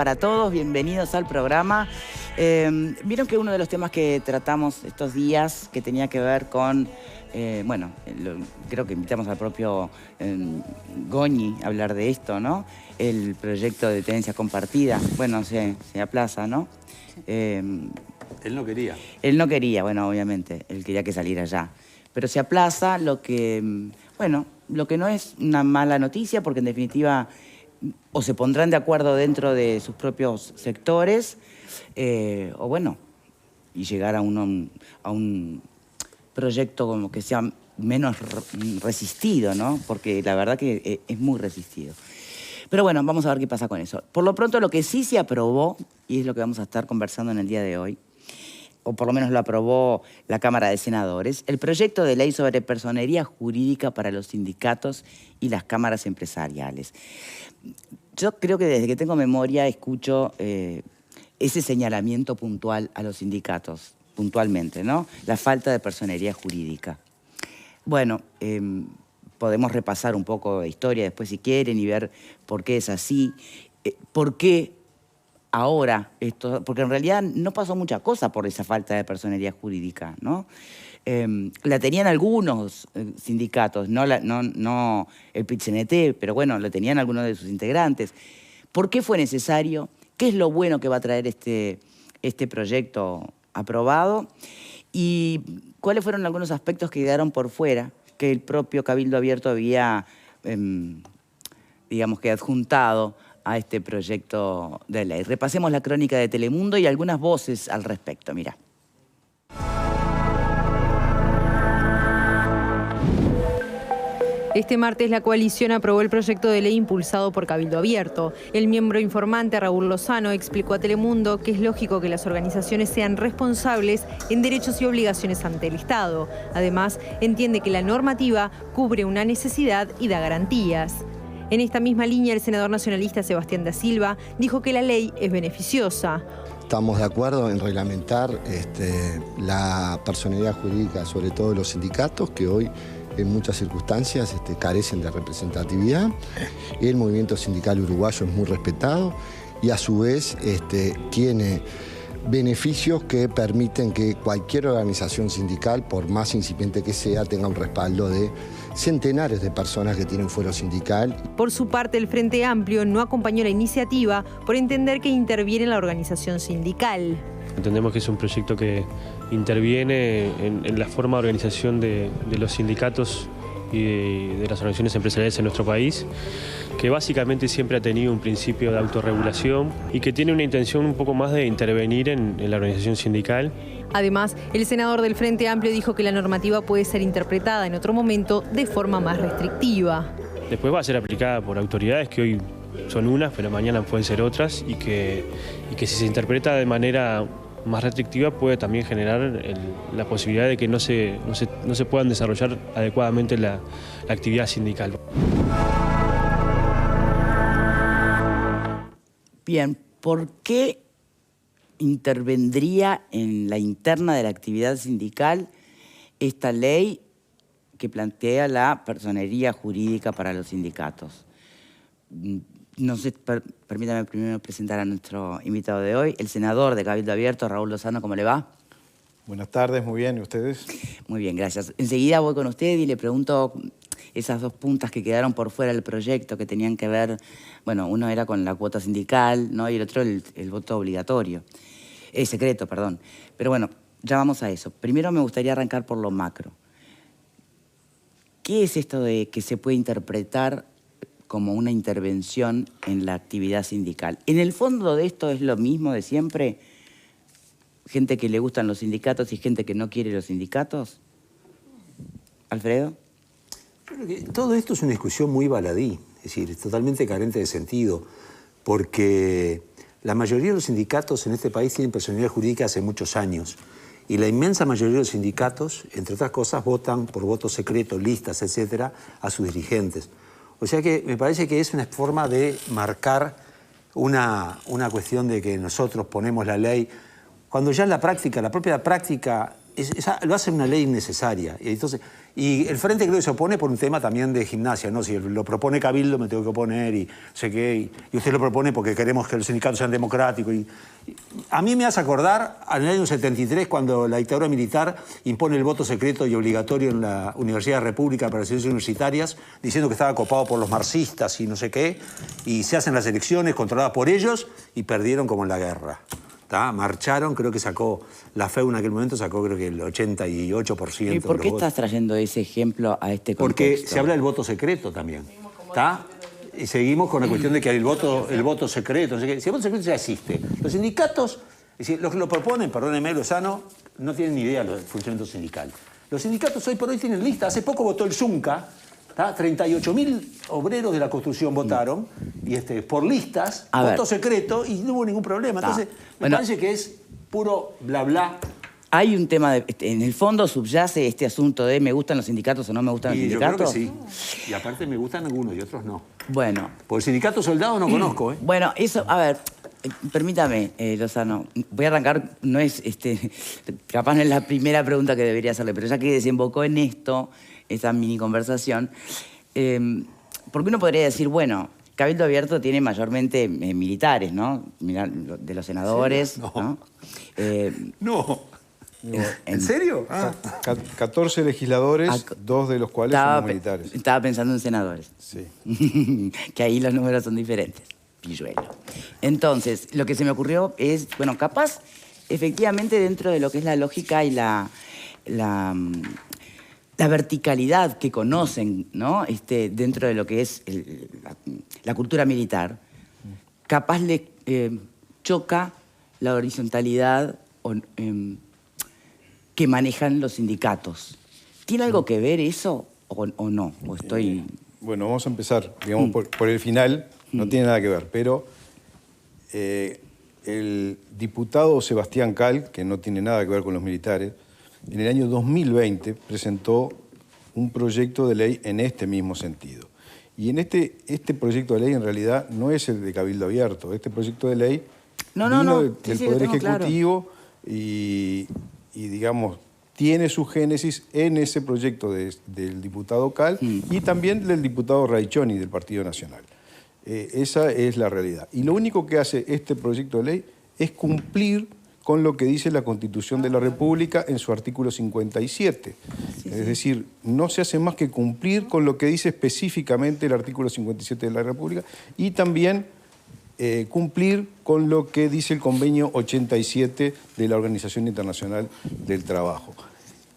Para todos, bienvenidos al programa. Vieron que uno de los temas que tratamos estos días, que tenía que ver con, creo que invitamos al propio Goñi a hablar de esto, ¿no? El proyecto de tenencia compartida, bueno, se aplaza, ¿no? Él no quería. Él no quería, bueno, obviamente, él quería que saliera ya. Pero se aplaza lo que no es una mala noticia, porque en definitiva o se pondrán de acuerdo dentro de sus propios sectores, y llegar a un proyecto como que sea menos resistido, ¿no? Porque la verdad que es muy resistido. Pero bueno, vamos a ver qué pasa con eso. Por lo pronto, lo que sí se aprobó, y es lo que vamos a estar conversando en el día de hoy, o por lo menos lo aprobó la Cámara de Senadores, el proyecto de ley sobre personería jurídica para los sindicatos y las cámaras empresariales. Yo creo que desde que tengo memoria escucho ese señalamiento puntual a los sindicatos, puntualmente, ¿no? La falta de personería jurídica. Bueno, podemos repasar un poco de historia después si quieren y ver por qué es así, por qué ahora esto, porque en realidad no pasó mucha cosa por esa falta de personería jurídica, ¿no? La tenían algunos sindicatos, no el PIT-CNT, pero bueno, lo tenían algunos de sus integrantes. ¿Por qué fue necesario? ¿Qué es lo bueno que va a traer este proyecto aprobado? ¿Y cuáles fueron algunos aspectos que quedaron por fuera, que el propio Cabildo Abierto había, adjuntado a este proyecto de ley? Repasemos la crónica de Telemundo y algunas voces al respecto. Mirá. Este martes la coalición aprobó el proyecto de ley impulsado por Cabildo Abierto. El miembro informante Raúl Lozano explicó a Telemundo que es lógico que las organizaciones sean responsables en derechos y obligaciones ante el Estado. Además, entiende que la normativa cubre una necesidad y da garantías. En esta misma línea, el senador nacionalista Sebastián da Silva dijo que la ley es beneficiosa. Estamos de acuerdo en reglamentar la personería jurídica, sobre todo de los sindicatos, que hoy en muchas circunstancias carecen de representatividad. El movimiento sindical uruguayo es muy respetado y a su vez tiene beneficios que permiten que cualquier organización sindical, por más incipiente que sea, tenga un respaldo de centenares de personas que tienen fuero sindical. Por su parte, el Frente Amplio no acompañó la iniciativa por entender que interviene en la organización sindical. Entendemos que es un proyecto que interviene en la forma de organización de los sindicatos y de las organizaciones empresariales en nuestro país, que básicamente siempre ha tenido un principio de autorregulación y que tiene una intención un poco más de intervenir en la organización sindical. Además, el senador del Frente Amplio dijo que la normativa puede ser interpretada en otro momento de forma más restrictiva. Después va a ser aplicada por autoridades que hoy son unas, pero mañana pueden ser otras, y que si se interpreta de manera más restrictiva puede también generar la posibilidad de que no se puedan desarrollar adecuadamente la actividad sindical. Bien, ¿por qué intervendría en la interna de la actividad sindical esta ley que plantea la personería jurídica para los sindicatos? No sé, permítame primero presentar a nuestro invitado de hoy, el senador de Cabildo Abierto, Raúl Lozano. ¿Cómo le va? Buenas tardes, muy bien. ¿Y ustedes? Muy bien, gracias. Enseguida voy con usted y le pregunto esas dos puntas que quedaron por fuera del proyecto, que tenían que ver, bueno, uno era con la cuota sindical, ¿no? Y el otro el voto obligatorio. Secreto, perdón. Pero bueno, ya vamos a eso. Primero me gustaría arrancar por lo macro. ¿Qué es esto de que se puede interpretar como una intervención en la actividad sindical? En el fondo de esto es lo mismo de siempre, gente que le gustan los sindicatos y gente que no quiere los sindicatos. ¿Alfredo? Creo que todo esto es una discusión muy baladí, es decir, es totalmente carente de sentido, porque la mayoría de los sindicatos en este país tienen personería jurídica hace muchos años, y la inmensa mayoría de los sindicatos, entre otras cosas, votan por voto secreto, listas, etcétera, a sus dirigentes. O sea que me parece que es una forma de marcar una cuestión de que nosotros ponemos la ley, cuando ya en la práctica, la propia práctica lo hace una ley innecesaria. Y el Frente creo que se opone por un tema también de gimnasia, ¿no? Si lo propone Cabildo me tengo que oponer y sé qué. Y usted lo propone porque queremos que los sindicatos sean democráticos. Y a mí me hace acordar en el año 73 cuando la dictadura militar impone el voto secreto y obligatorio en la Universidad de la República para las elecciones universitarias, diciendo que estaba copado por los marxistas y no sé qué. Y se hacen las elecciones controladas por ellos y perdieron como en la guerra. Marcharon, creo que sacó, la FEU en aquel momento sacó creo que el 88%. ¿Y por qué estás trayendo ese ejemplo a este contexto? Porque se habla del voto secreto también. ¿Está? Y seguimos con la cuestión de que hay el voto secreto. No sé qué. Si el voto secreto ya existe. Los sindicatos, es decir, los que lo proponen, perdóneme Lozano, no tienen ni idea del funcionamiento sindical. Los sindicatos hoy por hoy tienen lista. Hace poco votó el Zunca. 38.000 obreros de la construcción votaron y por listas, voto secreto y no hubo ningún problema. Entonces, me parece que es puro bla bla. Hay un tema, en el fondo subyace este asunto de me gustan los sindicatos o no me gustan los sindicatos. Yo creo que sí. Y aparte me gustan algunos y otros no. Bueno. Por el sindicato soldado no conozco, ¿eh? Bueno, eso, a ver, permítame, Lozano, voy a arrancar, no es, capaz no es la primera pregunta que debería hacerle, pero ya que desembocó en esto, esa mini conversación, porque uno podría decir, bueno, Cabildo Abierto tiene mayormente militares, ¿no? Mirá, de los senadores, sí, ¿no? No. ¿En serio? 14 legisladores, 2 de los cuales son militares. Estaba pensando en senadores. Sí. Que ahí los números son diferentes. Pilluelo. Entonces, lo que se me ocurrió es, bueno, capaz, efectivamente, dentro de lo que es la lógica y la verticalidad que conocen, ¿no? Dentro de lo que es la cultura militar, capaz le choca la horizontalidad que manejan los sindicatos. ¿Tiene algo que ver eso o no? ¿O estoy...? Bueno, vamos a empezar, digamos, por el final, no tiene nada que ver, pero el diputado Sebastián Cal, que no tiene nada que ver con los militares, en el año 2020 presentó un proyecto de ley en este mismo sentido. Y en este proyecto de ley en realidad no es el de Cabildo Abierto. Este proyecto de ley vino del Poder Ejecutivo, claro. y digamos, tiene su génesis en ese proyecto del diputado Cal y también del diputado Raichoni del Partido Nacional. Esa es la realidad. Y lo único que hace este proyecto de ley es cumplir con lo que dice la Constitución de la República en su artículo 57. Es decir, no se hace más que cumplir con lo que dice específicamente el artículo 57 de la República y también cumplir con lo que dice el convenio 87 de la Organización Internacional del Trabajo.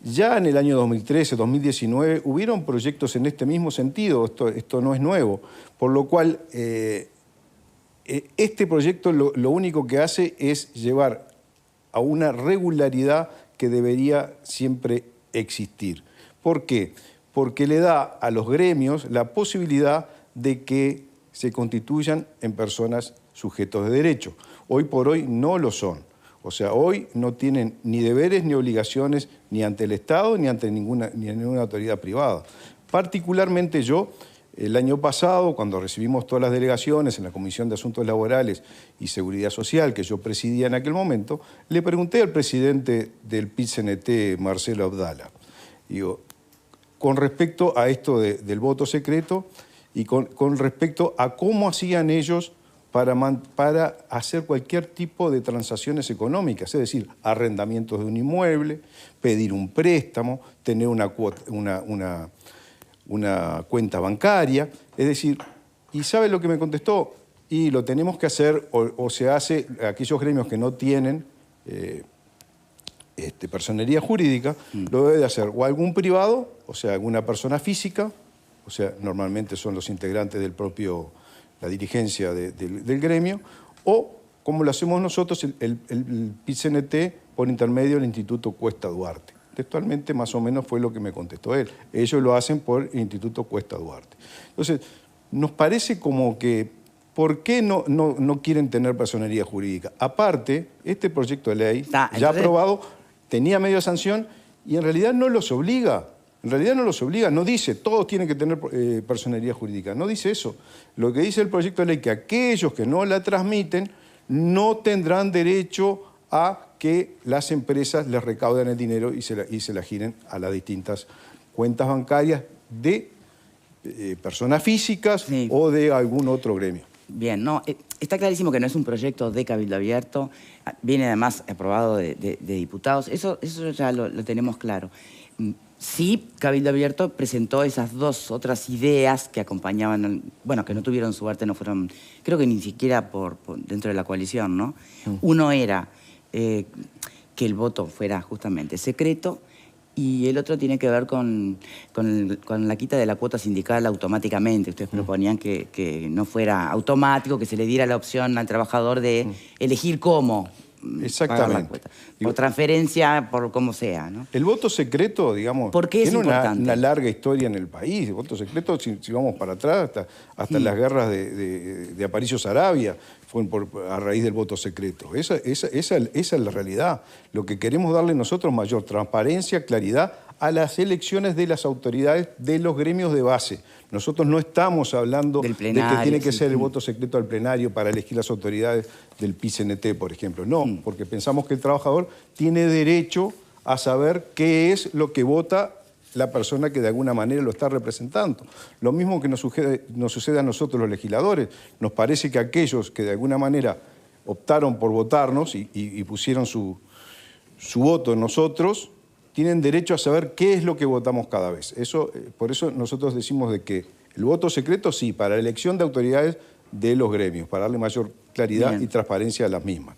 Ya en el año 2013, 2019, hubieron proyectos en este mismo sentido, esto no es nuevo, por lo cual este proyecto lo único que hace es llevar a una regularidad que debería siempre existir. ¿Por qué? Porque le da a los gremios la posibilidad de que se constituyan en personas sujetos de derecho. Hoy por hoy no lo son. O sea, hoy no tienen ni deberes ni obligaciones ni ante el Estado ni ante ninguna autoridad privada. Particularmente yo, el año pasado, cuando recibimos todas las delegaciones en la Comisión de Asuntos Laborales y Seguridad Social, que yo presidía en aquel momento, le pregunté al presidente del PIT-CNT, Marcelo Abdala, digo, con respecto a esto del voto secreto y con respecto a cómo hacían ellos para hacer cualquier tipo de transacciones económicas, es decir, arrendamientos de un inmueble, pedir un préstamo, tener una cuenta bancaria, es decir, ¿y sabe lo que me contestó? Y lo tenemos que hacer, o se hace, aquellos gremios que no tienen personería jurídica, lo debe de hacer o algún privado, o sea, alguna persona física, o sea, normalmente son los integrantes del propio, la dirigencia del gremio, o como lo hacemos nosotros, el PIT-CNT por intermedio del Instituto Cuesta Duarte. Textualmente, más o menos, fue lo que me contestó él. Ellos lo hacen por el Instituto Cuesta Duarte. Entonces, nos parece como que, ¿por qué no quieren tener personería jurídica? Aparte, este proyecto de ley, ya aprobado, tenía medio sanción y en realidad no los obliga. En realidad no los obliga, no dice, todos tienen que tener personería jurídica. No dice eso. Lo que dice el proyecto de ley es que aquellos que no la transmiten no tendrán derecho a que las empresas les recaudan el dinero y se la giren a las distintas cuentas bancarias de personas físicas Sí. o de algún otro gremio. Bien, no, está clarísimo que no es un proyecto de Cabildo Abierto, viene además aprobado de diputados, eso ya lo tenemos claro. Sí, Cabildo Abierto presentó esas dos otras ideas que acompañaban, bueno, que no tuvieron suerte, no fueron, creo que ni siquiera por dentro de la coalición, ¿no? Uno era que el voto fuera justamente secreto, y el otro tiene que ver con la quita de la cuota sindical automáticamente. Ustedes proponían que no fuera automático, que se le diera la opción al trabajador de elegir cómo pagar la cuota. Por transferencia, por como sea, ¿no? El voto secreto, digamos, ¿Por qué es tiene importante? una larga historia en el país. El voto secreto, si vamos para atrás, hasta las guerras de Aparicio Saravia, fue a raíz del voto secreto. Esa es la realidad. Lo que queremos darle nosotros mayor transparencia, claridad a las elecciones de las autoridades de los gremios de base. Nosotros no estamos hablando del de plenario, que tiene que sí, ser el sí. voto secreto al plenario para elegir las autoridades del PICNT, por ejemplo. No, porque pensamos que el trabajador tiene derecho a saber qué es lo que vota la persona que de alguna manera lo está representando. Lo mismo que nos sucede a nosotros los legisladores. Nos parece que aquellos que de alguna manera optaron por votarnos y pusieron su voto en nosotros, tienen derecho a saber qué es lo que votamos cada vez. Por eso nosotros decimos de que el voto secreto sí, para la elección de autoridades de los gremios, para darle mayor claridad Bien. y transparencia a las mismas.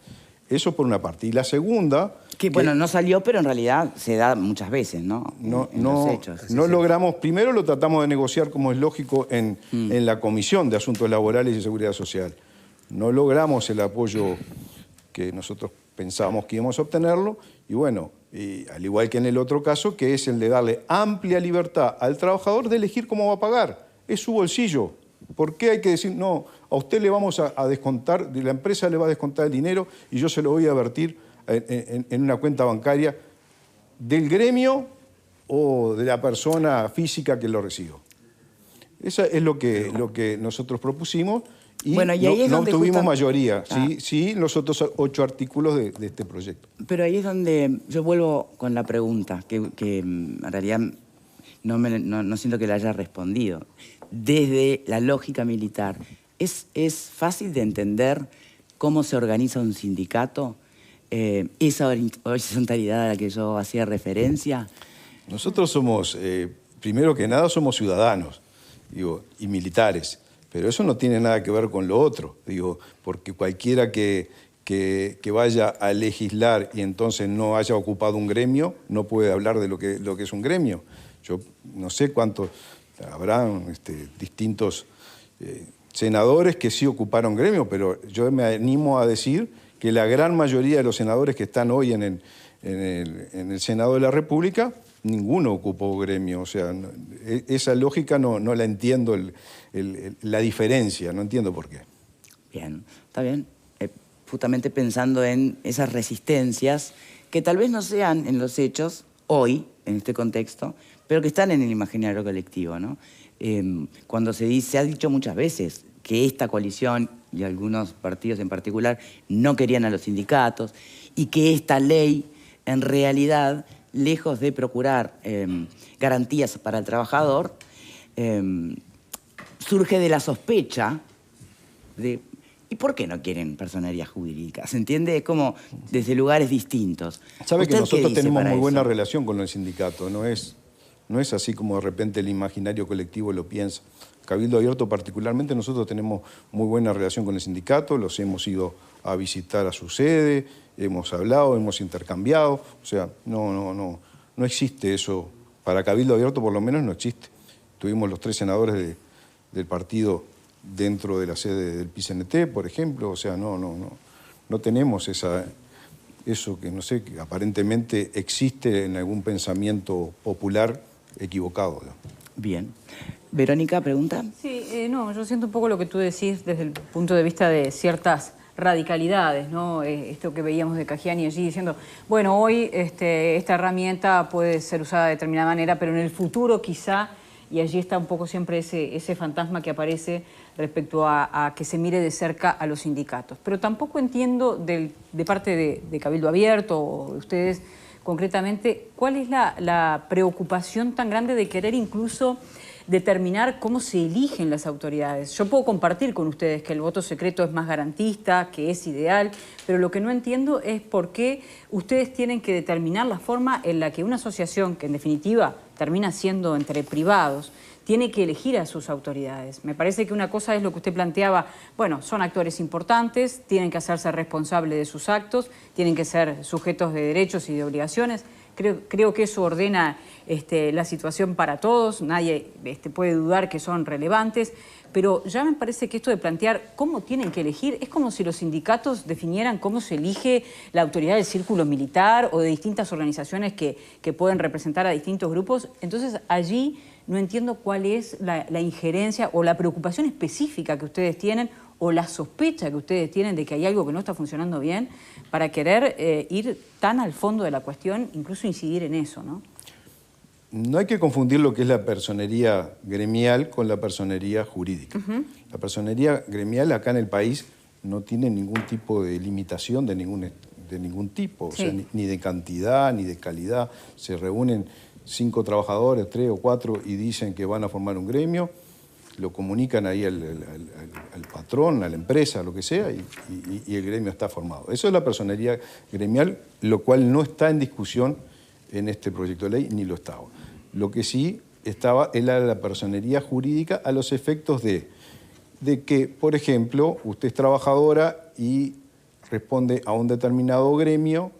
Eso por una parte. Y la segunda... Que bueno, no salió, pero en realidad se da muchas veces, ¿no? En los hechos. No logramos, primero lo tratamos de negociar como es lógico en la Comisión de Asuntos Laborales y Seguridad Social. No logramos el apoyo que nosotros pensábamos que íbamos a obtenerlo y bueno, al igual que en el otro caso, que es el de darle amplia libertad al trabajador de elegir cómo va a pagar. Es su bolsillo. ¿Por qué hay que decir, no, a usted le vamos a descontar, la empresa le va a descontar el dinero y yo se lo voy a vertir en una cuenta bancaria del gremio o de la persona física que lo recibió? Eso es lo que nosotros propusimos y, bueno, y ahí es no donde tuvimos justamente... mayoría, sí, los otros 8 artículos de este proyecto. Pero ahí es donde yo vuelvo con la pregunta, que en realidad no siento que la haya respondido. Desde la lógica militar, ¿es fácil de entender cómo se organiza un sindicato? Esa horizontalidad a la que yo hacía referencia. Nosotros somos, primero que nada, somos ciudadanos, y militares, pero eso no tiene nada que ver con lo otro, porque cualquiera que vaya a legislar y entonces no haya ocupado un gremio, no puede hablar de lo que es un gremio. Yo no sé cuántos habrán distintos senadores que sí ocuparon gremio, pero yo me animo a decir que la gran mayoría de los senadores que están hoy en el Senado de la República, ninguno ocupó gremio. O sea, esa lógica no la entiendo, la diferencia, no entiendo por qué. Bien, está bien. Justamente pensando en esas resistencias que tal vez no sean en los hechos, hoy, en este contexto, pero que están en el imaginario colectivo, ¿no? Cuando se ha dicho muchas veces que esta coalición y algunos partidos en particular no querían a los sindicatos y que esta ley, en realidad, lejos de procurar garantías para el trabajador, surge de la sospecha de ¿y por qué no quieren personería jurídica? ¿Se entiende? Es como desde lugares distintos. Sabe que nosotros tenemos muy buena eso? relación con el sindicato, no es así como de repente el imaginario colectivo lo piensa. Cabildo Abierto particularmente, nosotros tenemos muy buena relación con el sindicato, los hemos ido a visitar a su sede, hemos hablado, hemos intercambiado, o sea, no existe eso. Para Cabildo Abierto por lo menos no existe. Tuvimos los 3 senadores del partido dentro de la sede del PICNT, por ejemplo, o sea, no tenemos eso que, no sé, que aparentemente existe en algún pensamiento popular equivocado, ¿no? Bien. Verónica, ¿pregunta? Sí, no, yo siento un poco lo que tú decís desde el punto de vista de ciertas radicalidades, ¿no? Esto que veíamos de Caggiani allí diciendo, bueno, hoy esta herramienta puede ser usada de determinada manera, pero en el futuro quizá, y allí está un poco siempre ese fantasma que aparece respecto a que se mire de cerca a los sindicatos. Pero tampoco entiendo de parte de Cabildo Abierto o de ustedes concretamente, ¿cuál es la preocupación tan grande de querer incluso determinar cómo se eligen las autoridades? Yo puedo compartir con ustedes que el voto secreto es más garantista, que es ideal, pero lo que no entiendo es por qué ustedes tienen que determinar la forma en la que una asociación, que en definitiva termina siendo entre privados, tiene que elegir a sus autoridades. Me parece que una cosa es lo que usted planteaba, bueno, son actores importantes, tienen que hacerse responsables de sus actos, tienen que ser sujetos de derechos y de obligaciones. Creo que eso ordena la situación para todos, nadie puede dudar que son relevantes, pero ya me parece que esto de plantear cómo tienen que elegir es como si los sindicatos definieran cómo se elige la autoridad del círculo militar o de distintas organizaciones que pueden representar a distintos grupos. Entonces allí no entiendo cuál es la injerencia o la preocupación específica que ustedes tienen o la sospecha que ustedes tienen de que hay algo que no está funcionando bien para querer ir tan al fondo de la cuestión, incluso incidir en eso, ¿no? No hay que confundir lo que es la personería gremial con la personería jurídica. La personería gremial acá en el país no tiene ningún tipo de limitación de ningún tipo, Sí. o sea, ni de cantidad, ni de calidad. Se reúnen 5 trabajadores, 3 o 4, y dicen que van a formar un gremio, lo comunican ahí al patrón, a la empresa, lo que sea, y el gremio está formado. Eso es la personería gremial, lo cual no está en discusión en este proyecto de ley, ni lo estaba. Lo que sí estaba era la personería jurídica a los efectos de que, por ejemplo, usted es trabajadora y responde a un determinado gremio,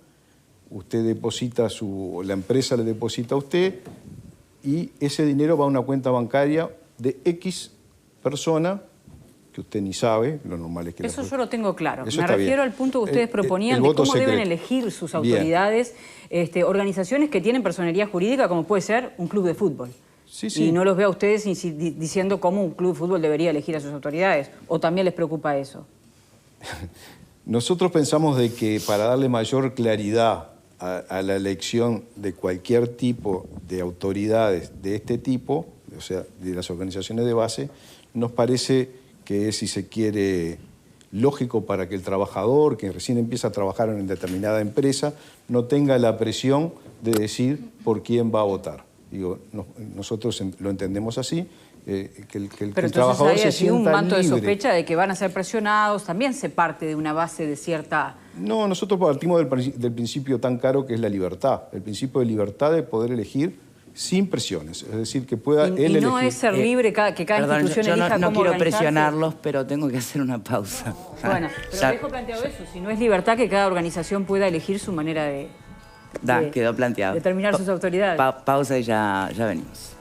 usted deposita la empresa le deposita a usted y ese dinero va a una cuenta bancaria de X persona que usted ni sabe, lo normal es que... Eso yo lo tengo claro. Eso Me está refiero bien. al punto que ustedes proponían el de voto cómo deben secreto. elegir sus Bien. autoridades, organizaciones que tienen personería jurídica, como puede ser un club de fútbol. Sí, sí. Y no los veo a ustedes diciendo cómo un club de fútbol debería elegir a sus autoridades. ¿O también les preocupa eso? Nosotros pensamos de que para darle mayor claridad a la elección de cualquier tipo de autoridades de este tipo, o sea, de las organizaciones de base, nos parece que es, si se quiere, lógico para que el trabajador, que recién empieza a trabajar en determinada empresa, no tenga la presión de decir por quién va a votar. Digo, nosotros lo entendemos así, que el Pero trabajador entonces hay se así un sienta manto de libre. sospecha de que van a ser presionados, también se parte de una base de cierta... No, nosotros partimos del principio tan caro que es la libertad, el principio de libertad de poder elegir sin presiones, es decir, que pueda él Y no elegir. es ser libre que cada Perdón, institución yo elija no cómo quiero organizarse. presionarlos, pero tengo que hacer una pausa. Bueno, pero Ya- dejo planteado eso, si no es libertad que cada organización pueda elegir su manera de quedó planteado. determinar sus autoridades. Pausa y ya venimos.